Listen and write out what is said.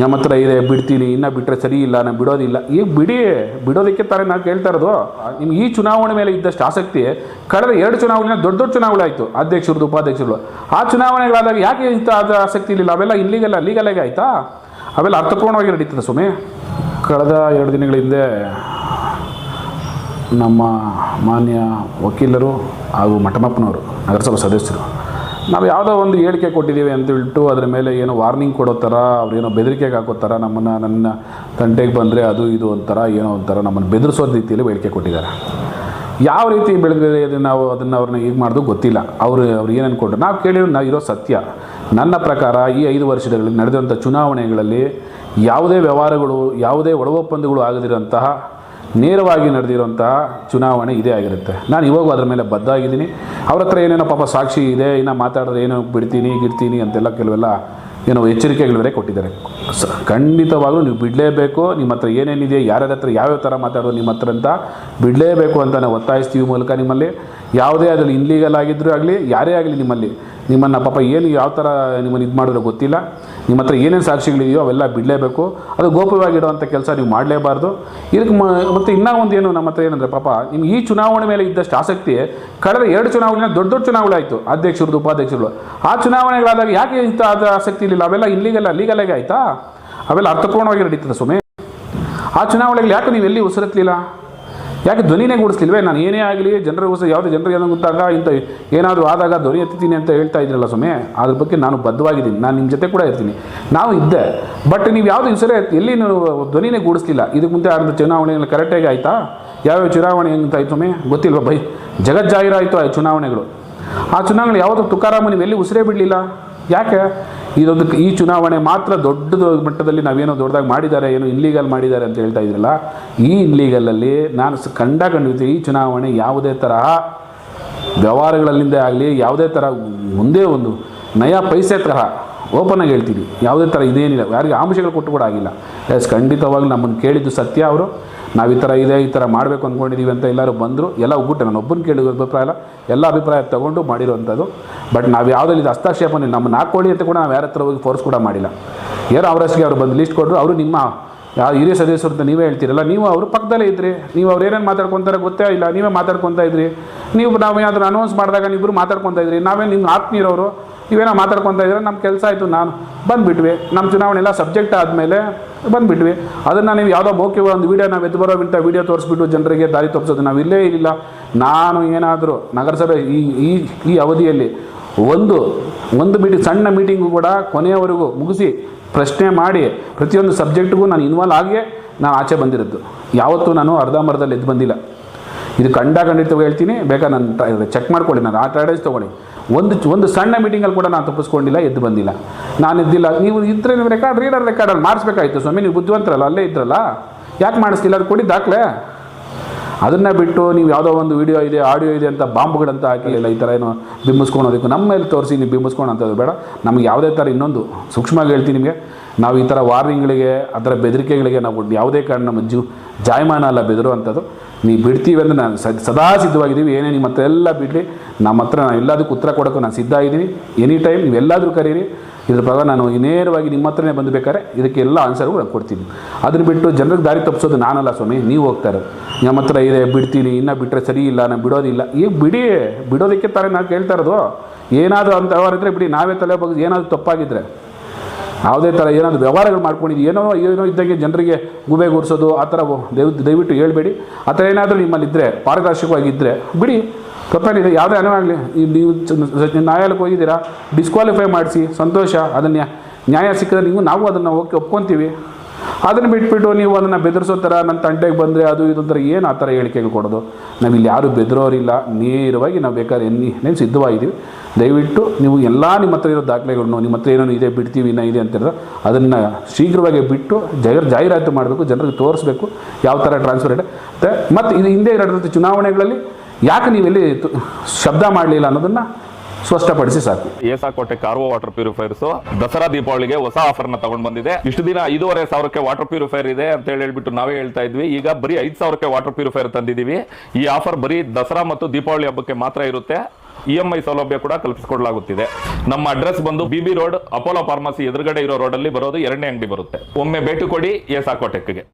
ನಮ್ಮ ಹತ್ರ ಇದೆ ಬಿಡ್ತೀನಿ, ಇನ್ನು ಬಿಟ್ಟರೆ ಸರಿ ಇಲ್ಲ, ನಾನು ಬಿಡೋದಿಲ್ಲ. ಈಗ ಬಿಡೋದಕ್ಕೆ ತಾನೇ ನಾನು ಕೇಳ್ತಾ ಇರೋದು. ನಿಮ್ಗೆ ಈ ಚುನಾವಣೆ ಮೇಲೆ ಇದ್ದಷ್ಟು ಆಸಕ್ತಿ ಕಳೆದ 2 ಚುನಾವಣೆ ದೊಡ್ಡ ದೊಡ್ಡ ಚುನಾವಣೆ ಆಯಿತು, ಅಧ್ಯಕ್ಷರದ್ದು ಉಪಾಧ್ಯಕ್ಷರು. ಆ ಚುನಾವಣೆಗಳಾದಾಗ ಯಾಕೆ ಇಂಥ ಅದು ಆಸಕ್ತಿ ಇರಲಿಲ್ಲ? ಅವೆಲ್ಲ ಲೀಗಲಾಗಿ ಆಯಿತಾ? ಅವೆಲ್ಲ ಅರ್ಥಪೂರ್ಣವಾಗಿ ನಡೀತದೆ ಸುಮ್ಮನೆ. ಕಳೆದ 2 ದಿನಗಳ ಹಿಂದೆ ನಮ್ಮ ಮಾನ್ಯ ವಕೀಲರು ಹಾಗೂ ಮಠಮಪ್ಪನವರು ನಗರಸಭಾ ಸದಸ್ಯರು ನಾವು ಯಾವುದೋ ಒಂದು ಹೇಳಿಕೆ ಕೊಟ್ಟಿದ್ದೀವಿ ಅಂತ ಹೇಳ್ಬಿಟ್ಟು ಅದರ ಮೇಲೆ ಏನೋ ವಾರ್ನಿಂಗ್ ಕೊಡೋ ಥರ, ಅವ್ರೇನೋ ಬೆದರಿಕೆಗೆ ಹಾಕೋ ಥರ, ನನ್ನ ತಂಟೆಗೆ ಬಂದರೆ ಅದು ಇದು ಒಂಥರ ಏನೋ ಒಂಥರ ನಮ್ಮನ್ನು ಬೆದರಿಸೋ ರೀತಿಯಲ್ಲಿ ಹೇಳಿಕೆ ಕೊಟ್ಟಿದ್ದಾರೆ. ಯಾವ ರೀತಿ ಬೆಳೆದಿದೆ ನಾವು ಅದನ್ನು ಅವ್ರನ್ನ ಈಗ ಮಾಡೋದು ಗೊತ್ತಿಲ್ಲ. ಅವ್ರು ಏನು ಅಂದ್ಕೊಂಡ್ರು, ನಾವು ಕೇಳಿರೋ ಇರೋ ಸತ್ಯ. ನನ್ನ ಪ್ರಕಾರ ಈ 5 ವರ್ಷಗಳಲ್ಲಿ ನಡೆದಂಥ ಚುನಾವಣೆಗಳಲ್ಲಿ ಯಾವುದೇ ವ್ಯವಹಾರಗಳು, ಯಾವುದೇ ಒಳಗೊಪ್ಪಂದಗಳು ಆಗದಿರೋಂತಹ ನೇರವಾಗಿ ನಡೆದಿರೋಂತಹ ಚುನಾವಣೆ ಇದೇ ಆಗಿರುತ್ತೆ. ನಾನು ಇವಾಗೂ ಅದರ ಮೇಲೆ ಬದ್ಧ ಆಗಿದ್ದೀನಿ. ಅವ್ರ ಹತ್ರ ಏನೇನೋ ಪಾಪ ಸಾಕ್ಷಿ ಇದೆ, ಇನ್ನು ಮಾತಾಡಿದ್ರೆ ಏನೋ ಗಿಡ್ತೀನಿ ಅಂತೆಲ್ಲ ಕೆಲವೆಲ್ಲ ಏನೋ ಎಚ್ಚರಿಕೆಗಳು ಬೇರೆ ಕೊಟ್ಟಿದ್ದಾರೆ. ಖಂಡಿತವಾಗ್ಲೂ ನೀವು ಬಿಡಲೇಬೇಕು. ನಿಮ್ಮ ಹತ್ರ ಏನೇನಿದೆ, ಯಾರ್ಯಾರ ಹತ್ರ ಯಾವ್ಯಾವ ಥರ ಮಾತಾಡೋದು ನಿಮ್ಮ ಹತ್ರ ಅಂತ ಬಿಡಲೇಬೇಕು ಅಂತ ನಾವು ಒತ್ತಾಯಿಸ್ತೀವಿ ಮೂಲಕ. ನಿಮ್ಮಲ್ಲಿ ಯಾವುದೇ ಅದರಲ್ಲಿ ಇನ್ಲೀಗಲ್ ಆಗಿದ್ದರೂ ಆಗಲಿ, ಯಾರೇ ಆಗಲಿ ನಿಮ್ಮನ್ನು ಪಾಪ ಏನು ಯಾವ ಥರ ನಿಮ್ಮನ್ನು ಇದು ಮಾಡಿದ್ರೂ ಗೊತ್ತಿಲ್ಲ, ನಿಮ್ಮ ಹತ್ರ ಏನೇನು ಸಾಕ್ಷಿಗಳಿದೆಯೋ ಅವೆಲ್ಲ ಬಿಡಲೇಬೇಕು. ಅದು ಗೋಪ್ಯವಾಗಿಡುವಂಥ ಕೆಲಸ ನೀವು ಮಾಡಲೇಬಾರ್ದು. ಇದಕ್ಕೆ ಮತ್ತು ಇನ್ನೂ ಒಂದು ಏನು ನಮ್ಮ ಹತ್ರ ಏನಂದರೆ, ಪಾಪ ನಿಮ್ಗೆ ಈ ಚುನಾವಣೆ ಮೇಲೆ ಇದ್ದಷ್ಟು ಆಸಕ್ತಿ ಕಳೆದ 2 ಚುನಾವಣೆ ದೊಡ್ಡ ದೊಡ್ಡ ಚುನಾವಣೆ ಆಯಿತು, ಅಧ್ಯಕ್ಷರದ್ದು ಉಪಾಧ್ಯಕ್ಷರು. ಆ ಚುನಾವಣೆಗಳಾದಾಗ ಯಾಕೆ ಇಂಥ ಅದು ಆಸಕ್ತಿ ಇರಲಿಲ್ಲ? ಅವೆಲ್ಲ ಲೀಗಲಾಗಿ ಆಯಿತಾ? ಅವೆಲ್ಲ ಅರ್ಥಪೂರ್ಣವಾಗಿ ನಡೀತದೆ ಸುಮ್ಮನೆ. ಆ ಚುನಾವಣೆಗಳು ಯಾಕೆ ನೀವು ಎಲ್ಲಿ ಉಸಿರತ್ತಲಿಲ್ಲ? ಯಾಕೆ ಧ್ವನಿನೇ ಗೂಡಿಸ್ಲಿಲ್ವೇ? ನಾನು ಏನೇ ಆಗಲಿ ಯಾವುದೇ ಜನರಿಗೆ ಏನೋ ಗೊತ್ತಾಗ ಇಂಥ ಏನಾದರೂ ಆದಾಗ ಧ್ವನಿ ಎತ್ತೀನಿ ಅಂತ ಹೇಳ್ತಾ ಇದ್ರಲ್ಲ ಸುಮ್ಮನೆ. ಅದ್ರ ಬಗ್ಗೆ ನಾನು ಬದ್ಧವಾಗಿದ್ದೀನಿ, ನಾನು ನಿಮ್ಮ ಜೊತೆ ಕೂಡ ಇರ್ತೀನಿ. ನಾವು ಇದ್ದೆ, ಬಟ್ ನೀವು ಯಾವುದು ಹೆಸರೇ ಎಲ್ಲಿ ನೀವು ಧ್ವನಿನೇ ಗೂಡಿಸ್ಲಿಲ್ಲ. ಇದಕ್ಕೆ ಮುಂದೆ ಆದ ಚುನಾವಣೆಗಳು ಕರೆಕ್ಟಾಗಿ ಆಯಿತಾ? ಯಾವ್ಯಾವ ಚುನಾವಣೆ ಹೆಂಗಾಯ್ತು ಸುಮ್ಮನೆ ಗೊತ್ತಿಲ್ವ ಬೈ? ಜಗಜ್ಜಾಹಿರಾಯಿತು ಆ ಚುನಾವಣೆಗಳು. ಆ ಚುನಾವಣೆ ಯಾವುದು ತುಕಾರಾಮ ನೀವು ಎಲ್ಲಿ ಉಸಿರೇ ಬಿಡಲಿಲ್ಲ. ಯಾಕೆ? ಈ ಚುನಾವಣೆ ಮಾತ್ರ ದೊಡ್ಡ ಮಟ್ಟದಲ್ಲಿ ನಾವೇನೋ ದೊಡ್ಡದಾಗಿ ಮಾಡಿದ್ದಾರೆ, ಏನೋ ಇನ್ಲೀಗಲ್ ಮಾಡಿದ್ದಾರೆ ಅಂತ ಹೇಳ್ತಾ ಇದ್ರಲ್ಲ. ಈ ಇನ್ಲೀಗಲಲ್ಲಿ ನಾನು ಖಂಡಿತ ಈ ಚುನಾವಣೆ ಯಾವುದೇ ತರಹ ವ್ಯವಹಾರಗಳಲ್ಲಿಂದೇ ಆಗಲಿ, ಯಾವುದೇ ಥರ ಮುಂದೆ ಒಂದು ನಯಾ ಪೈಸೆ ತರಹ ಓಪನ್ ಆಗಿ ಹೇಳ್ತೀನಿ, ಯಾವುದೇ ಥರ ಇದೇನಿಲ್ಲ, ಯಾರಿಗೆ ಆಮಿಷಗಳು ಕೊಟ್ಟು ಕೂಡ ಆಗಿಲ್ಲ. ಖಂಡಿತವಾಗ್ಲೂ ನಮ್ಮನ್ನು ಕೇಳಿದ್ದು ಸತ್ಯ. ಅವರು ನಾವು ಈ ಥರ ಮಾಡಬೇಕು ಅಂದ್ಕೊಂಡಿದ್ದೀವಿ ಅಂತ ಎಲ್ಲರೂ ಬಂದರು. ಎಲ್ಲ ಒಗ್ಗೂಟ, ನಾನು ಒಬ್ಬನ ಕೇಳಿದ ಅಭಿಪ್ರಾಯ ಅಲ್ಲ, ಎಲ್ಲ ಅಭಿಪ್ರಾಯ ತಗೊಂಡು ಮಾಡಿರೋವಂಥದ್ದು. ಬಟ್ ನಾವು ಯಾವುದಲ್ಲಿ ಹಸ್ತಕ್ಷೇಪನೆ ನಮ್ಮನ್ನು ಹಾಕ್ಕೊಳ್ಳಿ ಅಂತ ಕೂಡ ನಾವು ಯಾರ ಹತ್ರ ಹೋಗಿ ಫೋರ್ಸ್ ಕೂಡ ಮಾಡಿಲ್ಲ. ಏನೋ ಅವರಷ್ಟಿಗೆ ಅವರು ಬಂದು ಲಿಸ್ಟ್ ಕೊಟ್ಟರು. ಅವರು ನಿಮ್ಮ ಹಿರಿಯ ಸದಸ್ಯರು ಅಂತ ನೀವೇ ಹೇಳ್ತೀರಲ್ಲ, ನೀವು ಅವರು ಪಕ್ಕದಲ್ಲೇ ಇದ್ರಿ. ನೀವು ಅವ್ರು ಏನೇನು ಮಾತಾಡ್ಕೊತಾರೆ ಗೊತ್ತೇ ಇಲ್ಲ, ನೀವೇ ಮಾತಾಡ್ಕೊತಾ ಇದ್ರಿ. ನಾವು ಏನಾದರೂ ಅನೌನ್ಸ್ ಮಾಡಿದಾಗ ನೀವಿಬ್ಬರು ಮಾತಾಡ್ಕೊತಾ ಇದ್ರಿ. ನಾವೇ ನಿಮ್ಮ ಆತ್ಮೀಯರವರು, ನೀವೇನೋ ಮಾತಾಡ್ಕೊತಾ ಇದ್ರೆ ನಮ್ಮ ಕೆಲಸ ಆಯಿತು. ನಾನು ಬಂದುಬಿಟ್ವಿ. ನಮ್ಮ ಚುನಾವಣೆ ಎಲ್ಲ ಸಬ್ಜೆಕ್ಟ್ ಆದಮೇಲೆ ಬಂದುಬಿಟ್ವಿ. ಅದನ್ನು ನೀವು ಯಾವುದೋ ಮೌಖಿಕ ಒಂದು ವೀಡಿಯೋ ನಾವು ಎದ್ದು ಬರೋವಿಂತ ವೀಡಿಯೋ ತೋರಿಸ್ಬಿಟ್ಟು ಜನರಿಗೆ ದಾರಿ ತಪ್ಪಿಸೋದು ನಾವು ಇಲ್ಲೇ ಇಲ್ಲ. ನಾನು ಏನಾದರೂ ನಗರಸಭೆ ಈ ಅವಧಿಯಲ್ಲಿ ಒಂದು ಸಣ್ಣ ಮೀಟಿಂಗು ಕೂಡ ಕೊನೆಯವರೆಗೂ ಮುಗಿಸಿ ಪ್ರಶ್ನೆ ಮಾಡಿ ಪ್ರತಿಯೊಂದು ಸಬ್ಜೆಕ್ಟ್ಗೂ ನಾನು ಇನ್ವಾಲ್ವ್ ಆಗಿ ನಾನು ಆಚೆ ಬಂದಿರೋದು. ಯಾವತ್ತೂ ನಾನು ಅರ್ಧಂಬರ್ಧದಲ್ಲಿ ಎದ್ದು ಬಂದಿಲ್ಲ. ಇದು ಖಂಡಿತವಾಗಿ ಹೇಳ್ತೀನಿ, ಬೇಕಾದ್ರೆ ನಾನು ಚೆಕ್ ಮಾಡ್ಕೊಳ್ಳಿ, ನಾನು ಆ ಟ್ರೈಡೇಜ್ ತೊಗೊಳ್ಳಿ. ಒಂದು ಸಣ್ಣ ಮೀಟಿಂಗಲ್ಲಿ ಕೂಡ ನಾನು ತಪ್ಪಿಸ್ಕೊಂಡಿಲ್ಲ, ಎದ್ದು ಬಂದಿಲ್ಲ. ನಾನು ಇದ್ದಿಲ್ಲ. ನೀವು ಇದ್ದರೆ ನೀವು ರೆಕಾರ್ಡಲ್ಲಿ ಮಾಡಿಸ್ಬೇಕಾಯ್ತು ಸ್ವಾಮಿ. ನೀವು ಬುದ್ಧಿವಂತರಲ್ಲ, ಅಲ್ಲೇ ಇದ್ರಲ್ಲ, ಯಾಕೆ ಮಾಡಿಸ್ಲಿಲ್ಲ? ಅದು ಕೊಡಿ ದಾಖಲೆ. ಅದನ್ನು ಬಿಟ್ಟು ನೀವು ಯಾವುದೋ ಒಂದು ವಿಡಿಯೋ ಇದೆ, ಆಡಿಯೋ ಇದೆ ಅಂತ ಬಾಂಬ್ಗಳಂತ ಹಾಕಿಲ್ಲ. ಈ ಥರ ಏನೋ ಬಿಂಬಿಸ್ಕೊಳೋದಕ್ಕೆ ನಮ್ಮ ಮೇಲೆ ತೋರಿಸಿ ನೀವು ಬಿಂಬಿಸ್ಕೊಳೋಂಥದ್ದು ಬೇಡ. ನಮಗೆ ಯಾವುದೇ ಥರ ಇನ್ನೊಂದು ಸೂಕ್ಷ್ಮವಾಗಿ ಹೇಳ್ತೀನಿ ನಿಮಗೆ, ನಾವು ಈ ಥರ ವಾರ್ನಿಂಗ್ಗಳಿಗೆ, ಆ ಥರ ಬೆದರಿಕೆಗಳಿಗೆ ನಾವು ಯಾವುದೇ ಕಾರಣ ನಮ್ಮ ಜಾಯಮಾನ ಅಲ್ಲ ಬೆದರುವಂಥದ್ದು. ನೀವು ಬಿಡ್ತೀವಿ ಅಂದರೆ ನಾನು ಸದಾ ಸಿದ್ಧವಾಗಿದ್ದೀವಿ. ಏನೇ ನಿಮ್ಮ ಹತ್ರ ಎಲ್ಲ ಬಿಡಲಿ, ನಮ್ಮ ಹತ್ರ ನಾನು ಎಲ್ಲದಕ್ಕೂ ಉತ್ತರ ಕೊಡೋಕ್ಕೂ ನಾನು ಸಿದ್ಧ ಇದ್ದೀನಿ. ಎನಿ ಟೈಮ್ ನೀವು ಎಲ್ಲಾದರೂ ಕರೀರಿ. ಇದ್ರ ಪ್ರಕಾರ ನಾನು ನೇರವಾಗಿ ನಿಮ್ಮ ಹತ್ರನೇ ಬಂದು ಬೇಕಾದ್ರೆ ಇದಕ್ಕೆಲ್ಲ ಆನ್ಸರ್ಗಳು ನಾನು ಕೊಡ್ತೀನಿ. ಅದನ್ನು ಬಿಟ್ಟು ಜನರಿಗೆ ದಾರಿ ತಪ್ಪಿಸೋದು ನಾನಲ್ಲ ಸ್ವಾಮಿ, ನೀವು ಹೋಗ್ತಾ ಇರೋದು. ನಮ್ಮ ಹತ್ರ ಇದೆ ಬಿಡ್ತೀನಿ, ಇನ್ನು ಬಿಟ್ಟರೆ ಸರಿ ಇಲ್ಲ, ನಾನು ಬಿಡೋದಿಲ್ಲ. ಈಗ ಬಿಡೋದಕ್ಕೆ ತಾನೇ ನಾನು ಕೇಳ್ತಾ ಇರೋದು. ಏನಾದರೂ ಅಂತ ವ್ಯವಹಾರ ಇದ್ದರೆ ಬಿಡಿ, ನಾವೇ ತಲೆ ಬಗ್ಗೆ ಏನಾದರೂ ತಪ್ಪಾಗಿದ್ದರೆ, ಯಾವುದೇ ಥರ ಏನಾದರೂ ವ್ಯವಹಾರಗಳು ಮಾಡ್ಕೊಂಡಿದ್ದು ಏನೋ ಇದ್ದಂಗೆ ಜನರಿಗೆ ಗೂಬೆ ಕೂರಿಸೋದು ಆ ಥರ ದಯವಿಟ್ಟು ಹೇಳ್ಬೇಡಿ. ಆ ಥರ ಏನಾದರೂ ನಿಮ್ಮಲ್ಲಿದ್ದರೆ ಪಾರದರ್ಶಕವಾಗಿದ್ದರೆ ಬಿಡಿ, ತಪ್ಪೇನಿದೆ. ಯಾವುದೇ ಅನುವಾಗಲಿ, ನೀವು ನ್ಯಾಯಾಲಯಕ್ಕೆ ಹೋಗಿದ್ದೀರಾ, ಡಿಸ್ಕ್ವಾಲಿಫೈ ಮಾಡಿಸಿ, ಸಂತೋಷ. ಅದನ್ನು ನ್ಯಾಯ ಸಿಕ್ಕಿದ್ರೆ ನಾವು ಅದನ್ನು ಒಪ್ಕೊತೀವಿ. ಅದನ್ನು ಬಿಟ್ಬಿಟ್ಟು ನೀವು ಅದನ್ನು ಬೆದರಿಸೋ ಥರ ನನ್ನ ತಂಟೆಗೆ ಬಂದರೆ ಅದು ಇದು ಥರ ಏನು ಆ ಥರ ಹೇಳಿಕೆಗಳು ಕೊಡೋದು. ನಾವಿಲ್ಲಿ ಯಾರೂ ಬೆದರೋರಿಲ್ಲ. ನೇರವಾಗಿ ನಾವು ಬೇಕಾದ್ರೆ ಏನೇನು ಸಿದ್ಧವಾಗಿದ್ದೀವಿ. ದಯವಿಟ್ಟು ನೀವು ಎಲ್ಲ ನಿಮ್ಮ ಹತ್ರ ಇರೋ ದಾಖಲೆಗಳನ್ನು, ನಿಮ್ಮ ಹತ್ರ ಏನೇನು ಇದೆ ಬಿಡ್ತೀವಿ ಇನ್ನೂ ಇದೆ ಅಂತಿದ್ರೆ ಅದನ್ನು ಶೀಘ್ರವಾಗಿ ಬಿಟ್ಟು ಜಾಹೀರಾತು ಮಾಡಬೇಕು, ಜನರಿಗೆ ತೋರಿಸ್ಬೇಕು ಯಾವ ಥರ ಟ್ರಾನ್ಸ್ಫರ್ ಇದೆ. ಮತ್ತು ಇದು ಹಿಂದೆ ನಡೆದಂಥ ಚುನಾವಣೆಗಳಲ್ಲಿ ಯಾಕೆ ನೀವೆಲ್ಲಿ ಶಬ್ದ ಮಾಡಲಿಲ್ಲ ಅನ್ನೋದನ್ನು ಸ್ಪಷ್ಟಪಡಿಸಿ ಸಾಕು. ಏಸಾಕೋಟೆ ಕಾರ್ವೋ ವಾಟರ್ ಪ್ಯೂರಿಫೈರ್ಸ್ ದಸರಾ ದೀಪಾವಳಿಗೆ ಹೊಸ ಆಫರ್ ನ ತಗೊಂಡ್ ಬಂದಿದೆ. ಇಷ್ಟು ದಿನ 5,500ಕ್ಕೆ ವಾಟರ್ ಪ್ಯೂರಿಫೈರ್ ಇದೆ ಅಂತ ಹೇಳ್ಬಿಟ್ಟು ನಾವೇ ಹೇಳ್ತಾ ಇದ್ವಿ. ಈಗ ಬರೀ 5,000ಕ್ಕೆ ವಾಟರ್ ಪ್ಯೂರಿಫೈರ್ ತಂದಿದೀವಿ. ಈ ಆಫರ್ ಬರೀ ದಸರಾ ಮತ್ತು ದೀಪಾವಳಿ ಹಬ್ಬಕ್ಕೆ ಮಾತ್ರ ಇರುತ್ತೆ. EMI ಸೌಲಭ್ಯ ಕೂಡ ಕಲ್ಪಿಸಿಕೊಡಲಾಗುತ್ತಿದೆ. ನಮ್ಮ ಅಡ್ರೆಸ್ ಬಂದು BB ರೋಡ್, ಅಪೋಲೋ ಫಾರ್ಮಸಿ ಎದುರುಗಡೆ ಇರೋ ರೋಡಲ್ಲಿ ಬರೋದು 2ನೇ ಅಂಗಡಿ ಬರುತ್ತೆ. ಒಮ್ಮೆ ಭೇಟಿ ಕೊಡಿ ಎಸಾಕೋಟೆಕ್ಗೆ.